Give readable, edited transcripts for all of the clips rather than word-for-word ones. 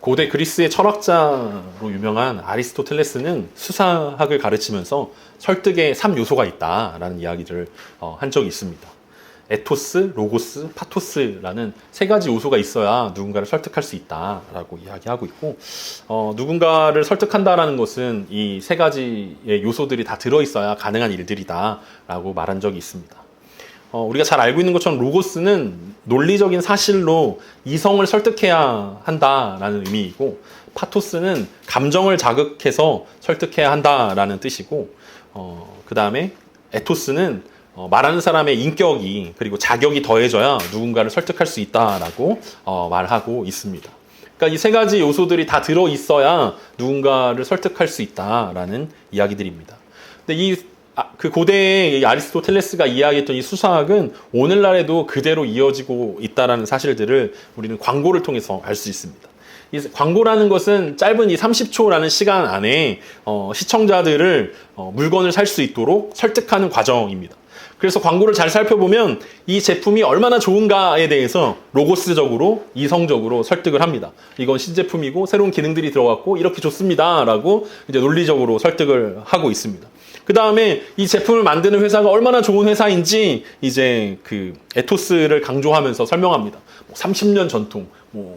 고대 그리스의 철학자로 유명한 아리스토텔레스는 수사학을 가르치면서 설득에 3요소가 있다라는 이야기를 한 적이 있습니다. 에토스, 로고스, 파토스라는 세 가지 요소가 있어야 누군가를 설득할 수 있다라고 이야기하고 있고, 누군가를 설득한다라는 것은 이 세 가지의 요소들이 다 들어있어야 가능한 일들이다라고 말한 적이 있습니다. 우리가 잘 알고 있는 것처럼 로고스는 논리적인 사실로 이성을 설득해야 한다라는 의미이고, 파토스는 감정을 자극해서 설득해야 한다라는 뜻이고, 그 다음에 에토스는 말하는 사람의 인격이 그리고 자격이 더해져야 누군가를 설득할 수 있다라고 말하고 있습니다. 그러니까 이 세 가지 요소들이 다 들어 있어야 누군가를 설득할 수 있다라는 이야기들입니다. 근데 그 고대의 아리스토텔레스가 이야기했던 이 수사학은 오늘날에도 그대로 이어지고 있다라는 사실들을 우리는 광고를 통해서 알 수 있습니다. 이 광고라는 것은 짧은 이 30초라는 시간 안에 시청자들을 물건을 살 수 있도록 설득하는 과정입니다. 그래서 광고를 잘 살펴보면 이 제품이 얼마나 좋은가에 대해서 로고스적으로, 이성적으로 설득을 합니다. 이건 신제품이고 새로운 기능들이 들어갔고 이렇게 좋습니다 라고 이제 논리적으로 설득을 하고 있습니다. 그 다음에 이 제품을 만드는 회사가 얼마나 좋은 회사인지 이제 그 에토스를 강조하면서 설명합니다. 30년 전통,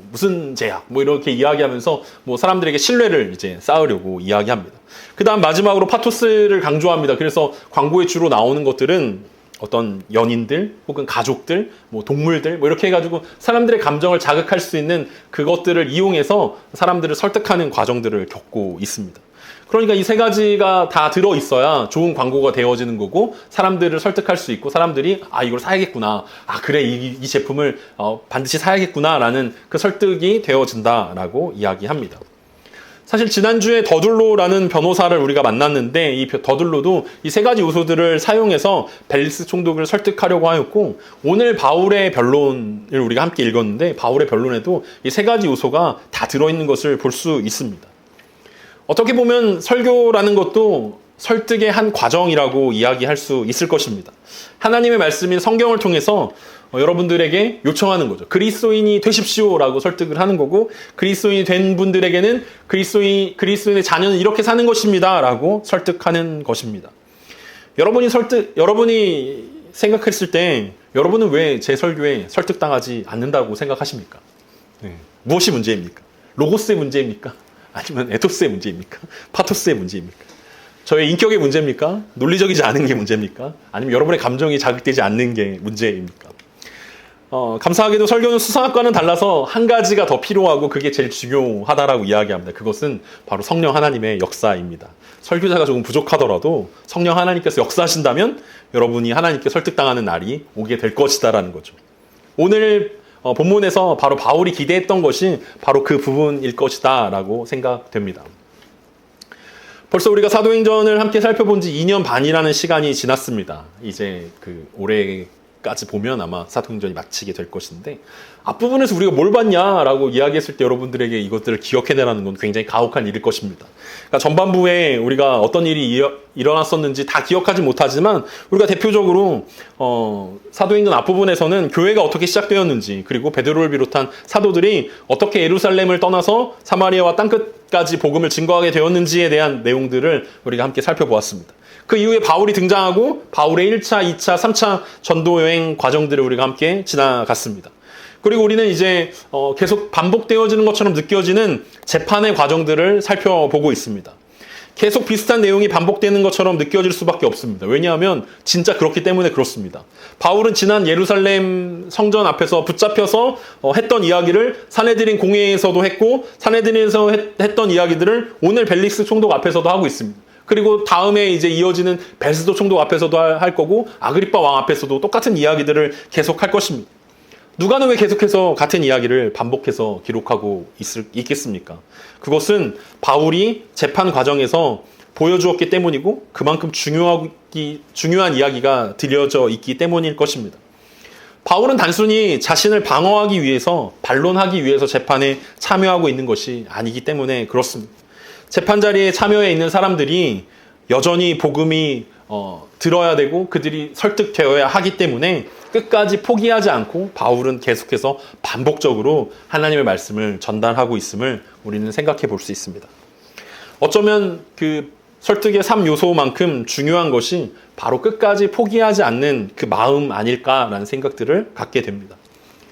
무슨 제약, 이렇게 이야기하면서 사람들에게 신뢰를 이제 쌓으려고 이야기합니다. 그 다음 마지막으로 파토스를 강조합니다. 그래서 광고에 주로 나오는 것들은 어떤 연인들 혹은 가족들, 동물들 이렇게 해가지고 사람들의 감정을 자극할 수 있는 그것들을 이용해서 사람들을 설득하는 과정들을 겪고 있습니다. 그러니까 이 세 가지가 다 들어있어야 좋은 광고가 되어지는 거고, 사람들을 설득할 수 있고, 사람들이 이걸 사야겠구나, 그래 이 제품을 반드시 사야겠구나 라는 그 설득이 되어진다라고 이야기합니다. 사실 지난주에 더둘로라는 변호사를 우리가 만났는데, 이 더둘로도 이 세 가지 요소들을 사용해서 벨리스 총독을 설득하려고 하였고, 오늘 바울의 변론을 우리가 함께 읽었는데 바울의 변론에도 이 세 가지 요소가 다 들어있는 것을 볼 수 있습니다. 어떻게 보면 설교라는 것도 설득의 한 과정이라고 이야기할 수 있을 것입니다. 하나님의 말씀인 성경을 통해서 여러분들에게 요청하는 거죠. 그리스도인이 되십시오라고 설득을 하는 거고, 그리스도인이 된 분들에게는 그리스도인의 자녀는 이렇게 사는 것입니다 라고 설득하는 것입니다. 여러분이 생각했을 때 여러분은 왜 제 설교에 설득당하지 않는다고 생각하십니까? 무엇이 문제입니까? 로고스의 문제입니까? 아니면 에토스의 문제입니까? 파토스의 문제입니까? 저의 인격의 문제입니까? 논리적이지 않은 게 문제입니까? 아니면 여러분의 감정이 자극되지 않는 게 문제입니까? 감사하게도 설교는 수사학과는 달라서 한 가지가 더 필요하고 그게 제일 중요하다라고 이야기합니다. 그것은 바로 성령 하나님의 역사입니다. 설교자가 조금 부족하더라도 성령 하나님께서 역사하신다면 여러분이 하나님께 설득당하는 날이 오게 될 것이다라는 거죠. 오늘 본문에서 바로 바울이 기대했던 것이 바로 그 부분일 것이다 라고 생각됩니다. 벌써 우리가 사도행전을 함께 살펴본 지 2년 반이라는 시간이 지났습니다. 이제 올해까지 보면 아마 사도행전이 마치게 될 것인데, 앞부분에서 우리가 뭘 봤냐라고 이야기했을 때 여러분들에게 이것들을 기억해내라는 건 굉장히 가혹한 일일 것입니다. 그러니까 전반부에 우리가 어떤 일이 일어났었는지 다 기억하지 못하지만, 우리가 대표적으로 사도행전 앞부분에서는 교회가 어떻게 시작되었는지, 그리고 베드로를 비롯한 사도들이 어떻게 예루살렘을 떠나서 사마리아와 땅끝까지 복음을 증거하게 되었는지에 대한 내용들을 우리가 함께 살펴보았습니다. 그 이후에 바울이 등장하고 바울의 1차, 2차, 3차 전도 여행 과정들을 우리가 함께 지나갔습니다. 그리고 우리는 이제 계속 반복되어지는 것처럼 느껴지는 재판의 과정들을 살펴보고 있습니다. 계속 비슷한 내용이 반복되는 것처럼 느껴질 수밖에 없습니다. 왜냐하면 진짜 그렇기 때문에 그렇습니다. 바울은 지난 예루살렘 성전 앞에서 붙잡혀서 했던 이야기를 사내들인 공회에서도 했고, 사내들인에서 했던 이야기들을 오늘 벨릭스 총독 앞에서도 하고 있습니다. 그리고 다음에 이제 이어지는 베스도 총독 앞에서도 할 거고, 아그리빠 왕 앞에서도 똑같은 이야기들을 계속 할 것입니다. 누가는 왜 계속해서 같은 이야기를 반복해서 기록하고 있겠습니까? 그것은 바울이 재판 과정에서 보여주었기 때문이고, 그만큼 중요한 이야기가 들려져 있기 때문일 것입니다. 바울은 단순히 자신을 방어하기 위해서, 반론하기 위해서 재판에 참여하고 있는 것이 아니기 때문에 그렇습니다. 재판 자리에 참여해 있는 사람들이 여전히 복음이 들어야 되고 그들이 설득되어야 하기 때문에 끝까지 포기하지 않고 바울은 계속해서 반복적으로 하나님의 말씀을 전달하고 있음을 우리는 생각해 볼 수 있습니다. 어쩌면 그 설득의 3요소만큼 중요한 것이 바로 끝까지 포기하지 않는 그 마음 아닐까라는 생각들을 갖게 됩니다.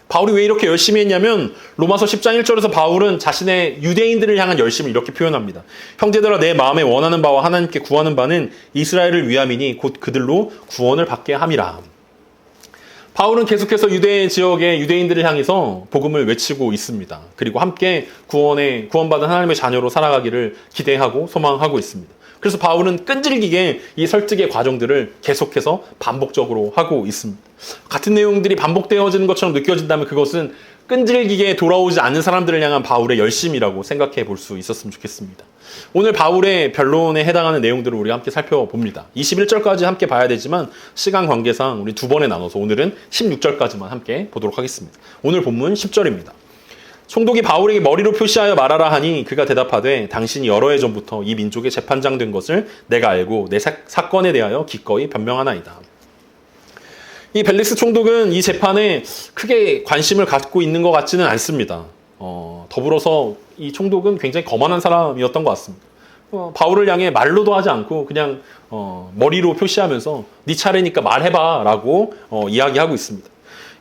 바울이 왜 이렇게 열심히 했냐면 로마서 10장 1절에서 바울은 자신의 유대인들을 향한 열심을 이렇게 표현합니다. 형제들아 내 마음에 원하는 바와 하나님께 구하는 바는 이스라엘을 위함이니 곧 그들로 구원을 받게 함이라. 바울은 계속해서 유대 지역의 유대인들을 향해서 복음을 외치고 있습니다. 그리고 함께 구원받은 하나님의 자녀로 살아가기를 기대하고 소망하고 있습니다. 그래서 바울은 끈질기게 이 설득의 과정들을 계속해서 반복적으로 하고 있습니다. 같은 내용들이 반복되어지는 것처럼 느껴진다면 그것은 끈질기게 돌아오지 않는 사람들을 향한 바울의 열심이라고 생각해 볼 수 있었으면 좋겠습니다. 오늘 바울의 변론에 해당하는 내용들을 우리가 함께 살펴봅니다. 21절까지 함께 봐야 되지만 시간 관계상 우리 두 번에 나눠서 오늘은 16절까지만 함께 보도록 하겠습니다. 오늘 본문 10절입니다. 총독이 바울에게 머리로 표시하여 말하라 하니 그가 대답하되 당신이 여러 해 전부터 이 민족의 재판장 된 것을 내가 알고 내 사건에 대하여 기꺼이 변명하나이다. 이 벨릭스 총독은 이 재판에 크게 관심을 갖고 있는 것 같지는 않습니다. 더불어서 이 총독은 굉장히 거만한 사람이었던 것 같습니다. 바울을 향해 말로도 하지 않고 그냥 머리로 표시하면서 네 차례니까 말해봐 라고 이야기하고 있습니다.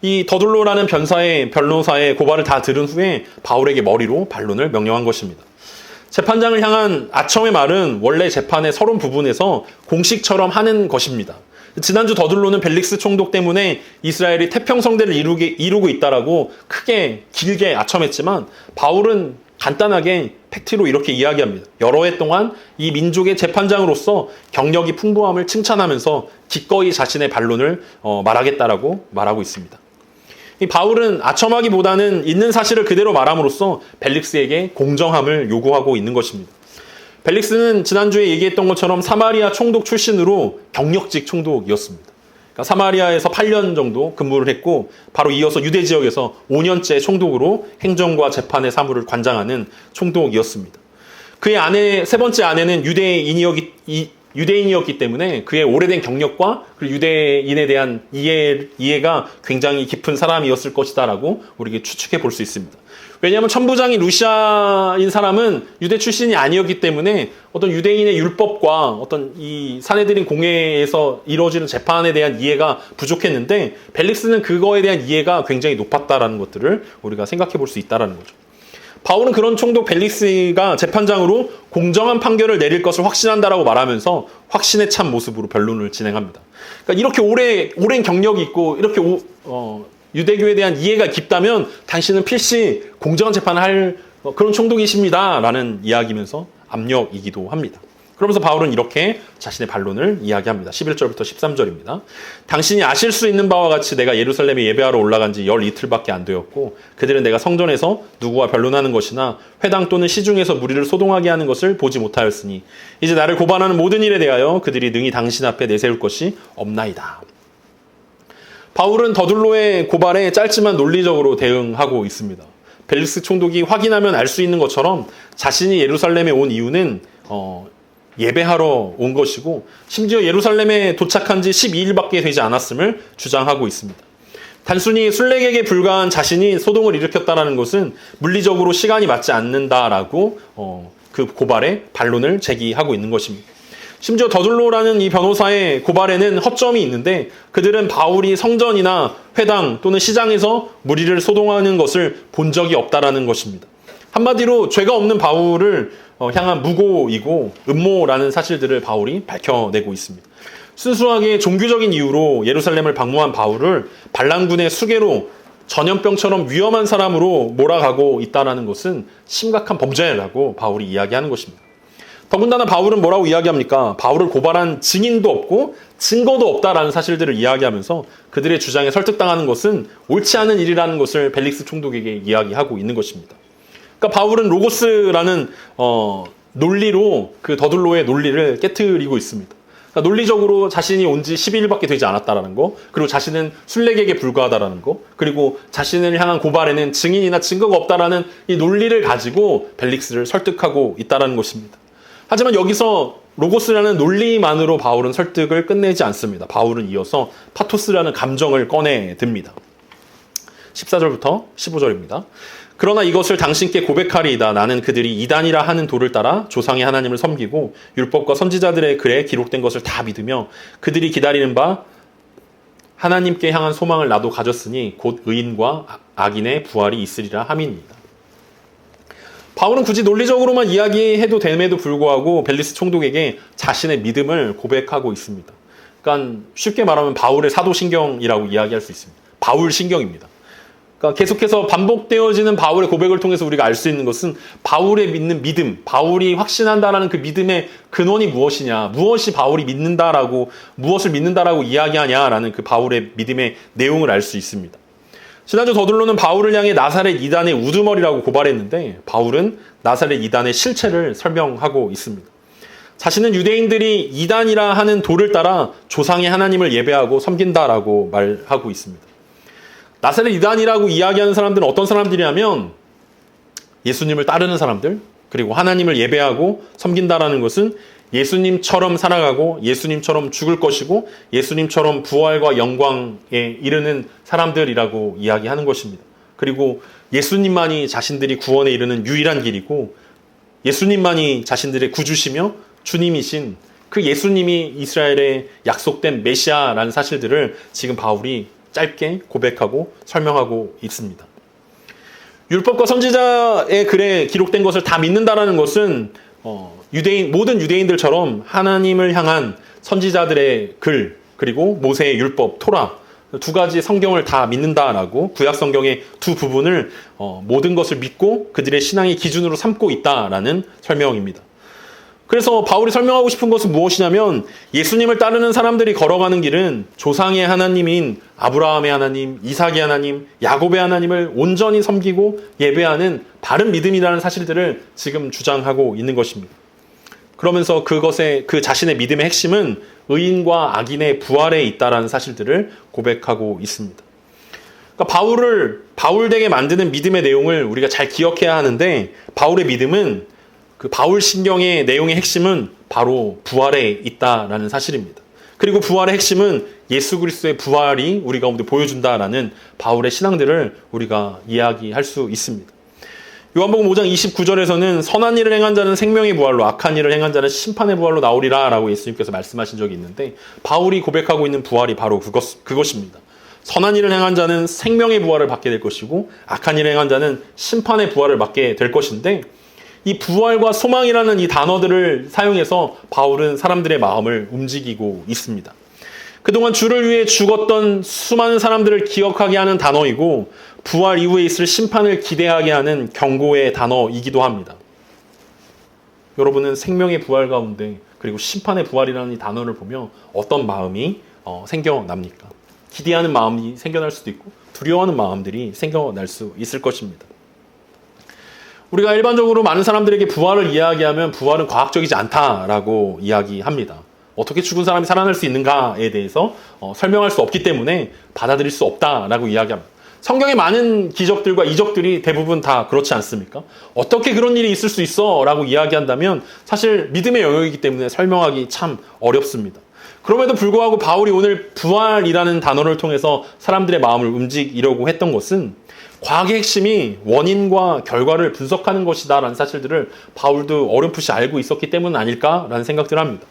이 더둘로라는 변호사의 고발을 다 들은 후에 바울에게 머리로 반론을 명령한 것입니다. 재판장을 향한 아첨의 말은 원래 재판의 서론 부분에서 공식처럼 하는 것입니다. 지난주 더둘로는 벨릭스 총독 때문에 이스라엘이 태평성대를 이루고 있다라고 크게 길게 아첨했지만 바울은 간단하게 팩트로 이렇게 이야기합니다. 여러 해 동안 이 민족의 재판장으로서 경력이 풍부함을 칭찬하면서 기꺼이 자신의 반론을 말하겠다라고 말하고 있습니다. 이 바울은 아첨하기보다는 있는 사실을 그대로 말함으로써 벨릭스에게 공정함을 요구하고 있는 것입니다. 벨릭스는 지난주에 얘기했던 것처럼 사마리아 총독 출신으로 경력직 총독이었습니다. 그러니까 사마리아에서 8년 정도 근무를 했고 바로 이어서 유대 지역에서 5년째 총독으로 행정과 재판의 사무를 관장하는 총독이었습니다. 그의 세 번째 아내는 유대인이었기 때문에 그의 오래된 경력과 그리고 유대인에 대한 이해가 굉장히 깊은 사람이었을 것이다라고 우리가 추측해 볼 수 있습니다. 왜냐하면 천부장인 루시아인 사람은 유대 출신이 아니었기 때문에 어떤 유대인의 율법과 어떤 이 사내들인 공회에서 이루어지는 재판에 대한 이해가 부족했는데 벨릭스는 그거에 대한 이해가 굉장히 높았다라는 것들을 우리가 생각해 볼 수 있다라는 거죠. 바울은 그런 총독 벨릭스가 재판장으로 공정한 판결을 내릴 것을 확신한다라고 말하면서 확신에 찬 모습으로 변론을 진행합니다. 그러니까 이렇게 오랜 경력이 있고 이렇게 유대교에 대한 이해가 깊다면 당신은 필시 공정한 재판을 할 그런 총독이십니다. 라는 이야기면서 압력이기도 합니다. 그러면서 바울은 이렇게 자신의 반론을 이야기합니다. 11절부터 13절입니다. 당신이 아실 수 있는 바와 같이 내가 예루살렘에 예배하러 올라간 지 12이틀밖에 안 되었고 그들은 내가 성전에서 누구와 변론하는 것이나 회당 또는 시중에서 무리를 소동하게 하는 것을 보지 못하였으니 이제 나를 고발하는 모든 일에 대하여 그들이 능히 당신 앞에 내세울 것이 없나이다. 바울은 더둘로의 고발에 짧지만 논리적으로 대응하고 있습니다. 벨릭스 총독이 확인하면 알 수 있는 것처럼 자신이 예루살렘에 온 이유는 예배하러 온 것이고 심지어 예루살렘에 도착한 지 12일밖에 되지 않았음을 주장하고 있습니다. 단순히 순례객에 불과한 자신이 소동을 일으켰다는 것은 물리적으로 시간이 맞지 않는다라고 그 고발에 반론을 제기하고 있는 것입니다. 심지어 더둘로라는 이 변호사의 고발에는 허점이 있는데 그들은 바울이 성전이나 회당 또는 시장에서 무리를 소동하는 것을 본 적이 없다라는 것입니다. 한마디로 죄가 없는 바울을 향한 무고이고 음모라는 사실들을 바울이 밝혀내고 있습니다. 순수하게 종교적인 이유로 예루살렘을 방문한 바울을 반란군의 수괴로 전염병처럼 위험한 사람으로 몰아가고 있다는 것은 심각한 범죄라고 바울이 이야기하는 것입니다. 더군다나 바울은 뭐라고 이야기합니까? 바울을 고발한 증인도 없고 증거도 없다라는 사실들을 이야기하면서 그들의 주장에 설득당하는 것은 옳지 않은 일이라는 것을 벨릭스 총독에게 이야기하고 있는 것입니다. 그러니까 바울은 로고스라는 논리로 그 더둘로의 논리를 깨트리고 있습니다. 그러니까 논리적으로 자신이 온 지 12일밖에 되지 않았다라는 거, 그리고 자신은 순례객에 불과하다라는 거, 그리고 자신을 향한 고발에는 증인이나 증거가 없다라는 이 논리를 가지고 벨릭스를 설득하고 있다라는 것입니다. 하지만 여기서 로고스라는 논리만으로 바울은 설득을 끝내지 않습니다. 바울은 이어서 파토스라는 감정을 꺼내듭니다. 14절부터 15절입니다. 그러나 이것을 당신께 고백하리이다. 나는 그들이 이단이라 하는 도를 따라 조상의 하나님을 섬기고 율법과 선지자들의 글에 기록된 것을 다 믿으며 그들이 기다리는 바 하나님께 향한 소망을 나도 가졌으니 곧 의인과 악인의 부활이 있으리라 함이니이다. 바울은 굳이 논리적으로만 이야기해도 됨에도 불구하고 벨리스 총독에게 자신의 믿음을 고백하고 있습니다. 그러니까 쉽게 말하면 바울의 사도신경이라고 이야기할 수 있습니다. 바울 신경입니다. 그러니까 계속해서 반복되어지는 바울의 고백을 통해서 우리가 알 수 있는 것은 바울의 믿는 믿음, 바울이 확신한다라는 그 믿음의 근원이 무엇이냐, 무엇이 바울이 믿는다라고, 무엇을 믿는다라고 이야기하냐라는 그 바울의 믿음의 내용을 알 수 있습니다. 지난주 더들로는 바울을 향해 나사렛 이단의 우두머리라고 고발했는데 바울은 나사렛 이단의 실체를 설명하고 있습니다. 자신은 유대인들이 이단이라 하는 도를 따라 조상의 하나님을 예배하고 섬긴다라고 말하고 있습니다. 나사렛 이단이라고 이야기하는 사람들은 어떤 사람들이냐면 예수님을 따르는 사람들, 그리고 하나님을 예배하고 섬긴다라는 것은 예수님처럼 살아가고 예수님처럼 죽을 것이고 예수님처럼 부활과 영광에 이르는 사람들이라고 이야기하는 것입니다. 그리고 예수님만이 자신들이 구원에 이르는 유일한 길이고 예수님만이 자신들의 구주시며 주님이신 그 예수님이 이스라엘의 약속된 메시아라는 사실들을 지금 바울이 짧게 고백하고 설명하고 있습니다. 율법과 선지자의 글에 기록된 것을 다 믿는다라는 것은 모든 유대인들처럼 하나님을 향한 선지자들의 글, 그리고 모세의 율법, 토라, 두 가지 성경을 다 믿는다라고 구약 성경의 두 부분을 모든 것을 믿고 그들의 신앙의 기준으로 삼고 있다라는 설명입니다. 그래서 바울이 설명하고 싶은 것은 무엇이냐면 예수님을 따르는 사람들이 걸어가는 길은 조상의 하나님인 아브라함의 하나님, 이삭의 하나님, 야곱의 하나님을 온전히 섬기고 예배하는 바른 믿음이라는 사실들을 지금 주장하고 있는 것입니다. 그러면서 그 자신의 믿음의 핵심은 의인과 악인의 부활에 있다라는 사실들을 고백하고 있습니다. 그러니까 바울 되게 만드는 믿음의 내용을 우리가 잘 기억해야 하는데 바울의 믿음은 그 바울 신경의 내용의 핵심은 바로 부활에 있다라는 사실입니다. 그리고 부활의 핵심은 예수 그리스도의 부활이 우리 가운데 보여준다라는 바울의 신앙들을 우리가 이야기할 수 있습니다. 요한복음 5장 29절에서는 선한 일을 행한 자는 생명의 부활로 악한 일을 행한 자는 심판의 부활로 나오리라 라고 예수님께서 말씀하신 적이 있는데 바울이 고백하고 있는 부활이 바로 그것입니다. 선한 일을 행한 자는 생명의 부활을 받게 될 것이고 악한 일을 행한 자는 심판의 부활을 받게 될 것인데 이 부활과 소망이라는 이 단어들을 사용해서 바울은 사람들의 마음을 움직이고 있습니다. 그동안 주를 위해 죽었던 수많은 사람들을 기억하게 하는 단어이고 부활 이후에 있을 심판을 기대하게 하는 경고의 단어이기도 합니다. 여러분은 생명의 부활 가운데 그리고 심판의 부활이라는 이 단어를 보며 어떤 마음이 생겨납니까? 기대하는 마음이 생겨날 수도 있고 두려워하는 마음들이 생겨날 수 있을 것입니다. 우리가 일반적으로 많은 사람들에게 부활을 이야기하면 부활은 과학적이지 않다라고 이야기합니다. 어떻게 죽은 사람이 살아날 수 있는가에 대해서 설명할 수 없기 때문에 받아들일 수 없다라고 이야기합니다. 성경의 많은 기적들과 이적들이 대부분 다 그렇지 않습니까? 어떻게 그런 일이 있을 수 있어? 라고 이야기한다면 사실 믿음의 영역이기 때문에 설명하기 참 어렵습니다. 그럼에도 불구하고 바울이 오늘 부활이라는 단어를 통해서 사람들의 마음을 움직이려고 했던 것은 과학의 핵심이 원인과 결과를 분석하는 것이다라는 사실들을 바울도 어렴풋이 알고 있었기 때문 아닐까라는 생각들을 합니다.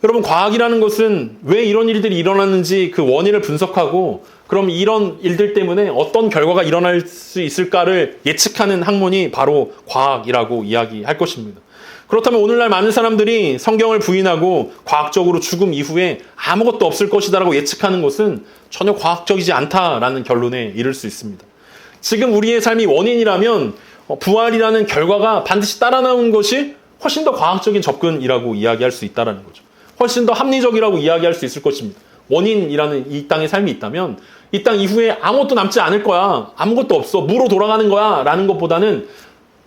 여러분, 과학이라는 것은 왜 이런 일들이 일어났는지 그 원인을 분석하고 그럼 이런 일들 때문에 어떤 결과가 일어날 수 있을까를 예측하는 학문이 바로 과학이라고 이야기할 것입니다. 그렇다면 오늘날 많은 사람들이 성경을 부인하고 과학적으로 죽음 이후에 아무것도 없을 것이다라고 예측하는 것은 전혀 과학적이지 않다라는 결론에 이를 수 있습니다. 지금 우리의 삶이 원인이라면 부활이라는 결과가 반드시 따라 나온 것이 훨씬 더 과학적인 접근이라고 이야기할 수 있다는 거죠. 훨씬 더 합리적이라고 이야기할 수 있을 것입니다. 원인이라는 이 땅의 삶이 있다면 이 땅 이후에 아무것도 남지 않을 거야. 아무것도 없어. 무로 돌아가는 거야. 라는 것보다는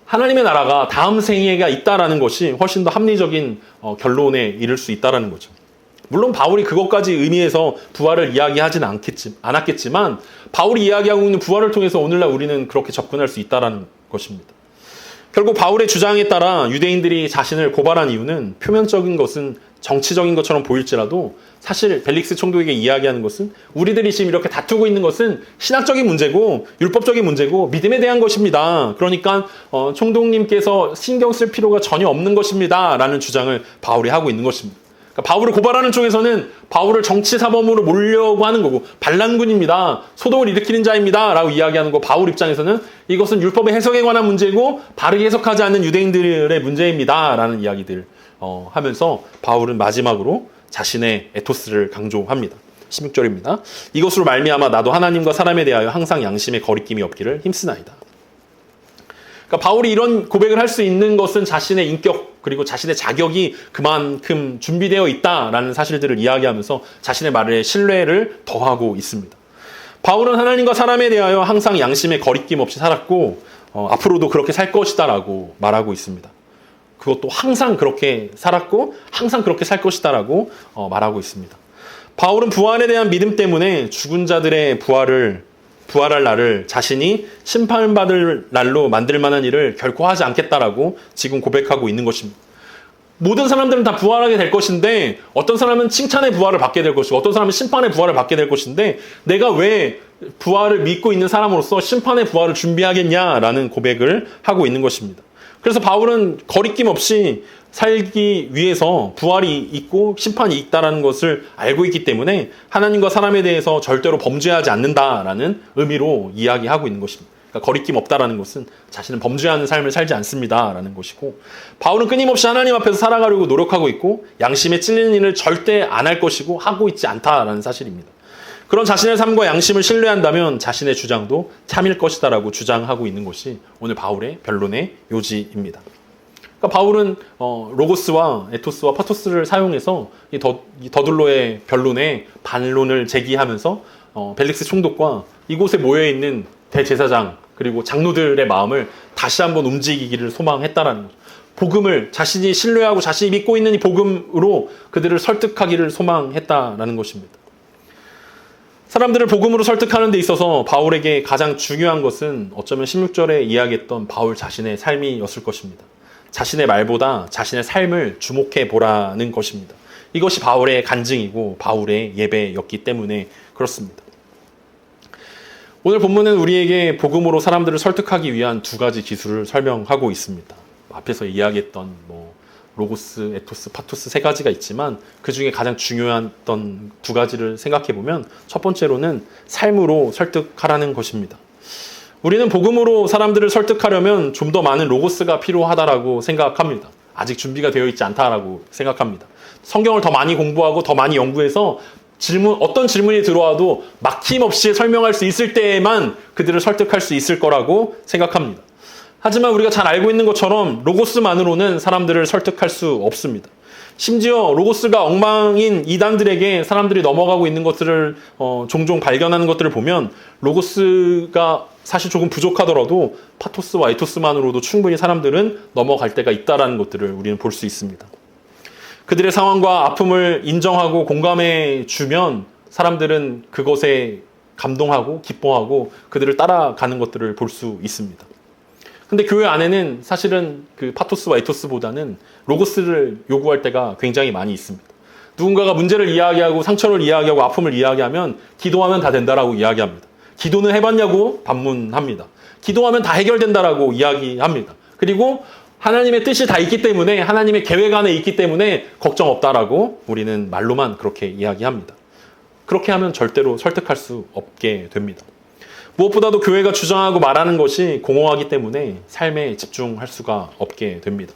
하나님의 나라가 다음 생애가 있다라는 것이 훨씬 더 합리적인 결론에 이를 수 있다는 거죠. 물론 바울이 그것까지 의미해서 부활을 이야기하지는 않았겠지만 바울이 이야기하고 있는 부활을 통해서 오늘날 우리는 그렇게 접근할 수 있다는 것입니다. 결국 바울의 주장에 따라 유대인들이 자신을 고발한 이유는 표면적인 것은 정치적인 것처럼 보일지라도 사실 벨릭스 총독에게 이야기하는 것은 우리들이 지금 이렇게 다투고 있는 것은 신학적인 문제고 율법적인 문제고 믿음에 대한 것입니다. 그러니까 총독님께서 신경 쓸 필요가 전혀 없는 것입니다. 라는 주장을 바울이 하고 있는 것입니다. 그러니까 바울을 고발하는 쪽에서는 바울을 정치사범으로 몰려고 하는 거고 반란군입니다. 소동을 일으키는 자입니다. 라고 이야기하는 거 바울 입장에서는 이것은 율법의 해석에 관한 문제고 바르게 해석하지 않는 유대인들의 문제입니다. 라는 이야기들 하면서 바울은 마지막으로 자신의 에토스를 강조합니다. 16절입니다. 이것으로 말미암아 나도 하나님과 사람에 대하여 항상 양심의 거리낌이 없기를 힘쓰나이다. 그러니까 바울이 이런 고백을 할 수 있는 것은 자신의 인격 그리고 자신의 자격이 그만큼 준비되어 있다라는 사실들을 이야기하면서 자신의 말에 신뢰를 더하고 있습니다. 바울은 하나님과 사람에 대하여 항상 양심의 거리낌 없이 살았고 앞으로도 그렇게 살 것이다라고 말하고 있습니다. 그것도 항상 그렇게 살았고 항상 그렇게 살 것이다라고 말하고 있습니다. 바울은 부활에 대한 믿음 때문에 죽은 자들의 부활할 날을 자신이 심판받을 날로 만들 만한 일을 결코 하지 않겠다라고 지금 고백하고 있는 것입니다. 모든 사람들은 다 부활하게 될 것인데 어떤 사람은 칭찬의 부활을 받게 될 것이고 어떤 사람은 심판의 부활을 받게 될 것인데 내가 왜 부활을 믿고 있는 사람으로서 심판의 부활을 준비하겠냐라는 고백을 하고 있는 것입니다. 그래서 바울은 거리낌 없이 살기 위해서 부활이 있고 심판이 있다는 것을 알고 있기 때문에 하나님과 사람에 대해서 절대로 범죄하지 않는다라는 의미로 이야기하고 있는 것입니다. 그러니까 거리낌 없다라는 것은 자신은 범죄하는 삶을 살지 않습니다라는 것이고 바울은 끊임없이 하나님 앞에서 살아가려고 노력하고 있고 양심에 찔리는 일을 절대 안 할 것이고 하고 있지 않다라는 사실입니다. 그런 자신의 삶과 양심을 신뢰한다면 자신의 주장도 참일 것이다라고 주장하고 있는 것이 오늘 바울의 변론의 요지입니다. 그러니까 바울은 로고스와 에토스와 파토스를 사용해서 이 더둘로의 변론에 반론을 제기하면서 벨릭스 총독과 이곳에 모여있는 대제사장 그리고 장로들의 마음을 다시 한번 움직이기를 소망했다라는 거죠. 복음을 자신이 신뢰하고 자신이 믿고 있는 이 복음으로 그들을 설득하기를 소망했다라는 것입니다. 사람들을 복음으로 설득하는 데 있어서 바울에게 가장 중요한 것은 어쩌면 16절에 이야기했던 바울 자신의 삶이었을 것입니다. 자신의 말보다 자신의 삶을 주목해 보라는 것입니다. 이것이 바울의 간증이고 바울의 예배였기 때문에 그렇습니다. 오늘 본문은 우리에게 복음으로 사람들을 설득하기 위한 두 가지 기술을 설명하고 있습니다. 앞에서 이야기했던 로고스, 에토스, 파토스 세 가지가 있지만 그 중에 가장 중요했던 두 가지를 생각해보면 첫 번째로는 삶으로 설득하라는 것입니다. 우리는 복음으로 사람들을 설득하려면 좀 더 많은 로고스가 필요하다라고 생각합니다. 아직 준비가 되어 있지 않다라고 생각합니다. 성경을 더 많이 공부하고 더 많이 연구해서 어떤 질문이 들어와도 막힘없이 설명할 수 있을 때에만 그들을 설득할 수 있을 거라고 생각합니다. 하지만 우리가 잘 알고 있는 것처럼 로고스만으로는 사람들을 설득할 수 없습니다. 심지어 로고스가 엉망인 이단들에게 사람들이 넘어가고 있는 것들을 종종 발견하는 것들을 보면 로고스가 사실 조금 부족하더라도 파토스와 에토스만으로도 충분히 사람들은 넘어갈 때가 있다는 것들을 우리는 볼 수 있습니다. 그들의 상황과 아픔을 인정하고 공감해 주면 사람들은 그것에 감동하고 기뻐하고 그들을 따라가는 것들을 볼 수 있습니다. 근데 교회 안에는 사실은 그 파토스와 에토스보다는 로고스를 요구할 때가 굉장히 많이 있습니다. 누군가가 문제를 이야기하고 상처를 이야기하고 아픔을 이야기하면 기도하면 다 된다라고 이야기합니다. 기도는 해봤냐고 반문합니다. 기도하면 다 해결된다라고 이야기합니다. 그리고 하나님의 뜻이 다 있기 때문에 하나님의 계획 안에 있기 때문에 걱정 없다라고 우리는 말로만 그렇게 이야기합니다. 그렇게 하면 절대로 설득할 수 없게 됩니다. 무엇보다도 교회가 주장하고 말하는 것이 공허하기 때문에 삶에 집중할 수가 없게 됩니다.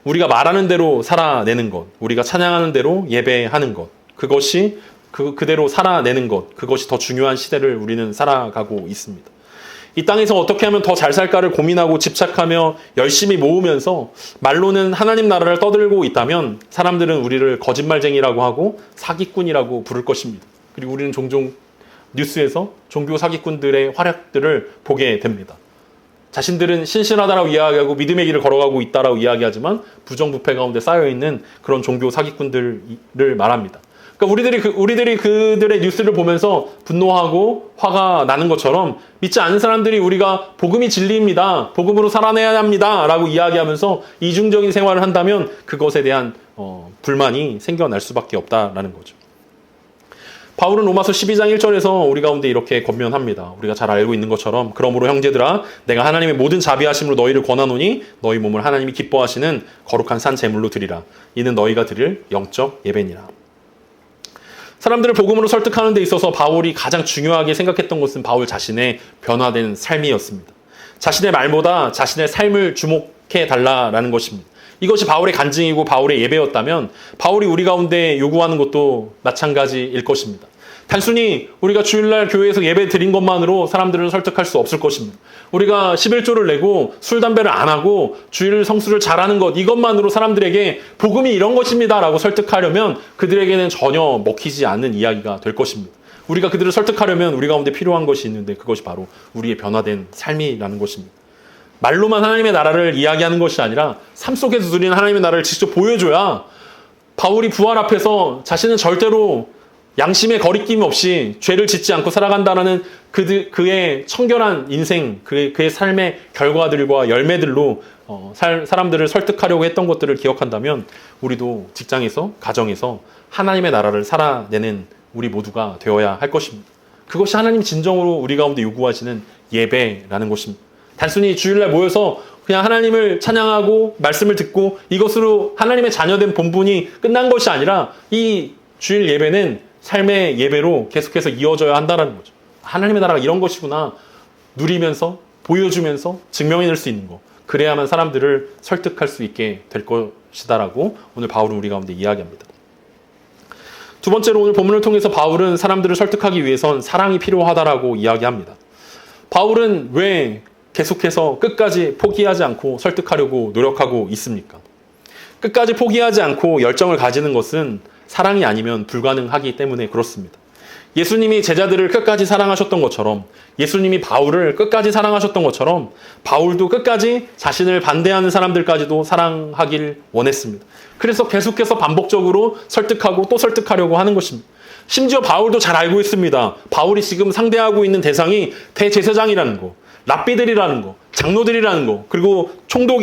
우리가 말하는 대로 살아내는 것, 우리가 찬양하는 대로 예배하는 것, 그것이 그대로 살아내는 것, 그것이 더 중요한 시대를 우리는 살아가고 있습니다. 이 땅에서 어떻게 하면 더 잘 살까를 고민하고 집착하며 열심히 모으면서 말로는 하나님 나라를 떠들고 있다면 사람들은 우리를 거짓말쟁이라고 하고 사기꾼이라고 부를 것입니다. 그리고 우리는 종종 뉴스에서 종교 사기꾼들의 활약들을 보게 됩니다. 자신들은 신실하다라고 이야기하고 믿음의 길을 걸어가고 있다라고 이야기하지만 부정부패 가운데 쌓여있는 그런 종교 사기꾼들을 말합니다. 그러니까 우리들이 그들의 뉴스를 보면서 분노하고 화가 나는 것처럼 믿지 않는 사람들이 우리가 복음이 진리입니다. 복음으로 살아내야 합니다. 라고 이야기하면서 이중적인 생활을 한다면 그것에 대한 불만이 생겨날 수밖에 없다라는 거죠. 바울은 로마서 12장 1절에서 우리 가운데 이렇게 권면합니다. 우리가 잘 알고 있는 것처럼 그러므로 형제들아 내가 하나님의 모든 자비하심으로 너희를 권하노니 너희 몸을 하나님이 기뻐하시는 거룩한 산 제물로 드리라. 이는 너희가 드릴 영적 예배니라. 사람들을 복음으로 설득하는 데 있어서 바울이 가장 중요하게 생각했던 것은 바울 자신의 변화된 삶이었습니다. 자신의 말보다 자신의 삶을 주목해 달라라는 것입니다. 이것이 바울의 간증이고 바울의 예배였다면 바울이 우리 가운데 요구하는 것도 마찬가지일 것입니다. 단순히 우리가 주일날 교회에서 예배 드린 것만으로 사람들을 설득할 수 없을 것입니다. 우리가 11조를 내고 술, 담배를 안 하고 주일 성수를 잘하는 것 이것만으로 사람들에게 복음이 이런 것입니다 라고 설득하려면 그들에게는 전혀 먹히지 않는 이야기가 될 것입니다. 우리가 그들을 설득하려면 우리 가운데 필요한 것이 있는데 그것이 바로 우리의 변화된 삶이라는 것입니다. 말로만 하나님의 나라를 이야기하는 것이 아니라 삶 속에서 누리는 하나님의 나라를 직접 보여줘야 바울이 부활 앞에서 자신은 절대로 양심의 거리낌 없이 죄를 짓지 않고 살아간다는 그의 청결한 인생, 그의 삶의 결과들과 열매들로 사람들을 설득하려고 했던 것들을 기억한다면 우리도 직장에서, 가정에서 하나님의 나라를 살아내는 우리 모두가 되어야 할 것입니다. 그것이 하나님 진정으로 우리 가운데 요구하시는 예배라는 것입니다. 단순히 주일날 모여서 그냥 하나님을 찬양하고 말씀을 듣고 이것으로 하나님의 자녀된 본분이 끝난 것이 아니라 이 주일 예배는 삶의 예배로 계속해서 이어져야 한다는 거죠. 하나님의 나라가 이런 것이구나 누리면서 보여주면서 증명해낼 수 있는 거. 그래야만 사람들을 설득할 수 있게 될 것이다라고 오늘 바울은 우리 가운데 이야기합니다. 두 번째로 오늘 본문을 통해서 바울은 사람들을 설득하기 위해선 사랑이 필요하다라고 이야기합니다. 바울은 왜 계속해서 끝까지 포기하지 않고 설득하려고 노력하고 있습니까? 끝까지 포기하지 않고 열정을 가지는 것은 사랑이 아니면 불가능하기 때문에 그렇습니다. 예수님이 제자들을 끝까지 사랑하셨던 것처럼 예수님이 바울을 끝까지 사랑하셨던 것처럼 바울도 끝까지 자신을 반대하는 사람들까지도 사랑하길 원했습니다. 그래서 계속해서 반복적으로 설득하고 또 설득하려고 하는 것입니다. 심지어 바울도 잘 알고 있습니다. 바울이 지금 상대하고 있는 대상이 대제사장이라는 거, 랍비들이라는 거, 장로들이라는 거, 그리고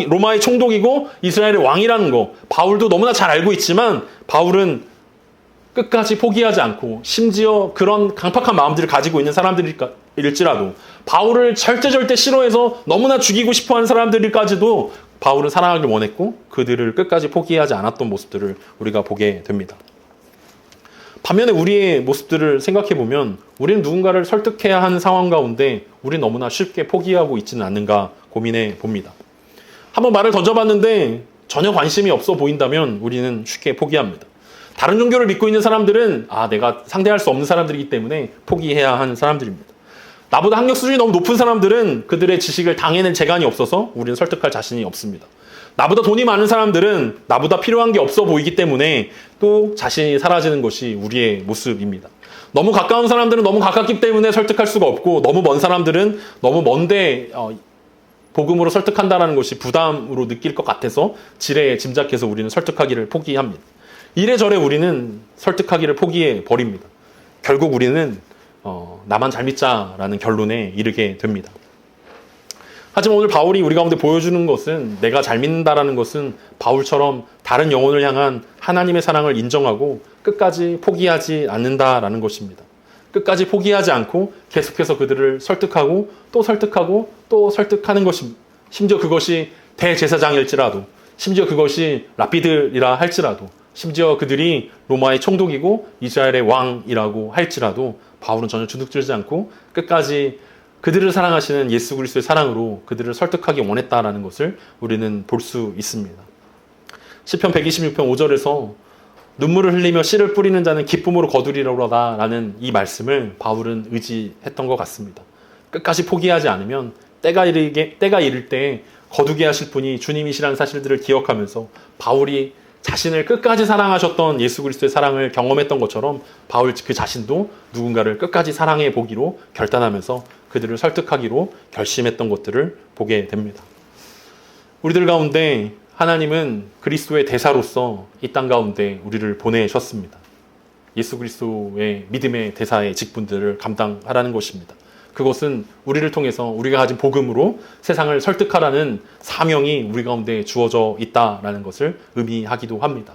로마의 총독이고 이스라엘의 왕이라는 거 바울도 너무나 잘 알고 있지만 바울은 끝까지 포기하지 않고 심지어 그런 강팍한 마음들을 가지고 있는 사람들일지라도 바울을 절대 싫어해서 너무나 죽이고 싶어하는 사람들까지도 바울은 사랑하길 원했고 그들을 끝까지 포기하지 않았던 모습들을 우리가 보게 됩니다. 반면에 우리의 모습들을 생각해보면 우리는 누군가를 설득해야 하는 상황 가운데 우리는 너무나 쉽게 포기하고 있지는 않는가 고민해 봅니다. 한번 말을 던져봤는데 전혀 관심이 없어 보인다면 우리는 쉽게 포기합니다. 다른 종교를 믿고 있는 사람들은 내가 상대할 수 없는 사람들이기 때문에 포기해야 하는 사람들입니다. 나보다 학력 수준이 너무 높은 사람들은 그들의 지식을 당해낼 재간이 없어서 우리는 설득할 자신이 없습니다. 나보다 돈이 많은 사람들은 나보다 필요한 게 없어 보이기 때문에 또 자신이 사라지는 것이 우리의 모습입니다. 너무 가까운 사람들은 너무 가깝기 때문에 설득할 수가 없고 너무 먼 사람들은 너무 먼데 복음으로 설득한다는 것이 부담으로 느낄 것 같아서 지레 짐작해서 우리는 설득하기를 포기합니다. 이래저래 우리는 설득하기를 포기해 버립니다. 결국 우리는 나만 잘 믿자라는 결론에 이르게 됩니다. 하지만 오늘 바울이 우리 가운데 보여주는 것은 내가 잘 믿는다라는 것은 바울처럼 다른 영혼을 향한 하나님의 사랑을 인정하고 끝까지 포기하지 않는다라는 것입니다. 끝까지 포기하지 않고 계속해서 그들을 설득하고 또 설득하고 또 설득하는 것입니다. 심지어 그것이 대제사장일지라도 심지어 그것이 랍비들이라 할지라도 심지어 그들이 로마의 총독이고 이스라엘의 왕이라고 할지라도 바울은 전혀 주눅들지 않고 끝까지 그들을 사랑하시는 예수 그리스도의 사랑으로 그들을 설득하기 원했다라는 것을 우리는 볼 수 있습니다. 시편 126편 5절에서 눈물을 흘리며 씨를 뿌리는 자는 기쁨으로 거두리로다 라는 이 말씀을 바울은 의지했던 것 같습니다. 끝까지 포기하지 않으면 때가 이를 때 거두게 하실 분이 주님이시라는 사실들을 기억하면서 바울이 자신을 끝까지 사랑하셨던 예수 그리스도의 사랑을 경험했던 것처럼 바울 그 자신도 누군가를 끝까지 사랑해 보기로 결단하면서 그들을 설득하기로 결심했던 것들을 보게 됩니다. 우리들 가운데 하나님은 그리스도의 대사로서 이 땅 가운데 우리를 보내셨습니다. 예수 그리스도의 믿음의 대사의 직분들을 감당하라는 것입니다. 그것은 우리를 통해서 우리가 가진 복음으로 세상을 설득하라는 사명이 우리 가운데 주어져 있다라는 것을 의미하기도 합니다.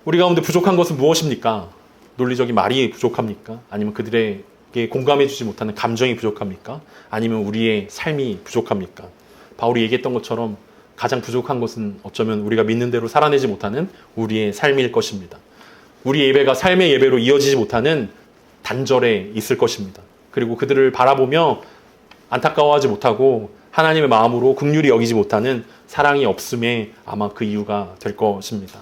우리 가운데 부족한 것은 무엇입니까? 논리적인 말이 부족합니까? 아니면 그들에게 공감해주지 못하는 감정이 부족합니까? 아니면 우리의 삶이 부족합니까? 바울이 얘기했던 것처럼 가장 부족한 것은 어쩌면 우리가 믿는 대로 살아내지 못하는 우리의 삶일 것입니다. 우리 예배가 삶의 예배로 이어지지 못하는 단절에 있을 것입니다. 그리고 그들을 바라보며 안타까워하지 못하고 하나님의 마음으로 긍휼히 여기지 못하는 사랑이 없음에 아마 그 이유가 될 것입니다.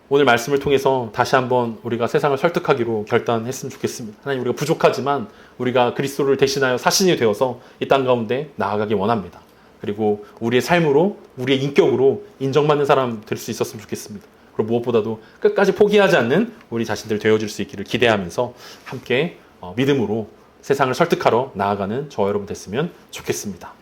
오늘 말씀을 통해서 다시 한번 우리가 세상을 설득하기로 결단했으면 좋겠습니다. 하나님, 우리가 부족하지만 우리가 그리스도를 대신하여 사신이 되어서 이 땅 가운데 나아가기 원합니다. 그리고 우리의 삶으로, 우리의 인격으로 인정받는 사람 될 수 있었으면 좋겠습니다. 그리고 무엇보다도 끝까지 포기하지 않는 우리 자신들 되어줄 수 있기를 기대하면서 함께 믿음으로 세상을 설득하러 나아가는 저와 여러분 됐으면 좋겠습니다.